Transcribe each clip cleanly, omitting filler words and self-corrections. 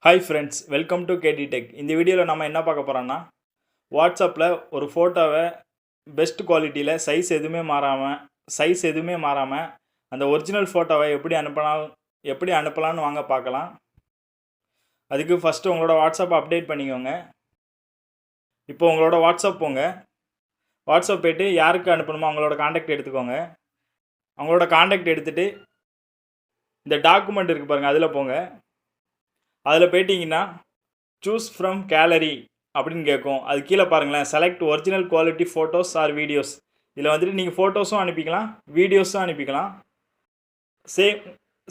Hi friends, welcome to KD tech. இந்த வீடியோவில் நம்ம என்ன பார்க்க போகிறோன்னா, வாட்ஸ்அப்பில் ஒரு ஃபோட்டோவை பெஸ்ட் குவாலிட்டியில் சைஸ் எதுவுமே மாறாமல் அந்த ஒரிஜினல் ஃபோட்டோவை எப்படி அனுப்பலாம்னு வாங்க பார்க்கலாம். அதுக்கு ஃபஸ்ட்டு உங்களோட வாட்ஸ்அப்பை அப்டேட் பண்ணிக்கோங்க. இப்போ உங்களோட வாட்ஸ்அப் போங்க. வாட்ஸ்அப் போய்ட்டு யாருக்கு அனுப்பணுமோ அவங்களோட காண்டாக்ட் எடுத்துக்கோங்க. அவங்களோட காண்டாக்ட் எடுத்துகிட்டு இந்த டாக்குமெண்ட் இருக்குது பாருங்கள், அதில் போங்க. அதில் போயிட்டீங்கன்னா சூஸ் ஃப்ரம் கேலரி அப்படின்னு கேட்கும். அது கீழே பாருங்களேன், select original quality photos or videos. இதில் வந்துட்டு நீங்கள் ஃபோட்டோஸும் அனுப்பிக்கலாம், வீடியோஸும் அனுப்பிக்கலாம்.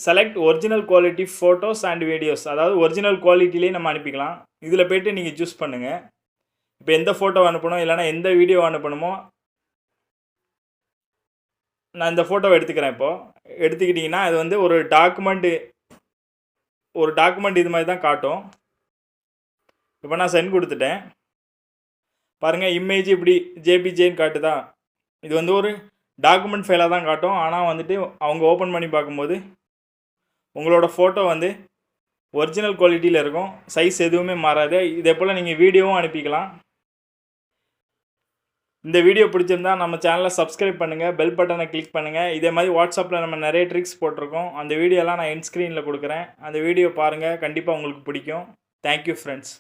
Select original quality photos and videos, அதாவது ஒரிஜினல் குவாலிட்டிலேயே நம்ம அனுப்பிக்கலாம். இதில் போய்ட்டு நீங்கள் சூஸ் பண்ணுங்கள். இப்போ எந்த ஃபோட்டோ அனுப்பணும், இல்லைனா எந்த வீடியோ அனுப்பணுமோ. நான் இந்த ஃபோட்டோவை எடுத்துக்கிறேன். இப்போது எடுத்துக்கிட்டிங்கன்னா இது வந்து ஒரு டாக்குமெண்ட் இது மாதிரி தான் காட்டும். இப்போ நான் சென்ட் கொடுத்துட்டேன். பாருங்கள், இமேஜ் இப்படி ஜேபிஜேன்னு காட்டுதா. இது வந்து ஒரு டாக்குமெண்ட் ஃபைலாக தான் காட்டும். ஆனால் வந்துட்டு அவங்க ஓப்பன் பண்ணி பார்க்கும்போது உங்களோட ஃபோட்டோ வந்து ஒரிஜினல் குவாலிட்டியில் இருக்கும், சைஸ் எதுவுமே மாறாது. இதே போல் நீங்கள் வீடியோவும் அனுப்பிக்கலாம். இந்த வீடியோ பிடிச்சிருந்தா நம்ம சேனலை சப்ஸ்கிரைப் பண்ணுங்கள், பெல் பட்டனை கிளிக் பண்ணுங்கள். இதே மாதிரி வாட்ஸ்அப்பில் நம்ம நிறைய ட்ரிக்ஸ் போட்டிருக்கோம். அந்த வீடியோலாம் நான் எண்ட் ஸ்க்ரீனில் கொடுக்குறேன். அந்த வீடியோ பாருங்கள், கண்டிப்பாக உங்களுக்கு பிடிக்கும். Thank you friends.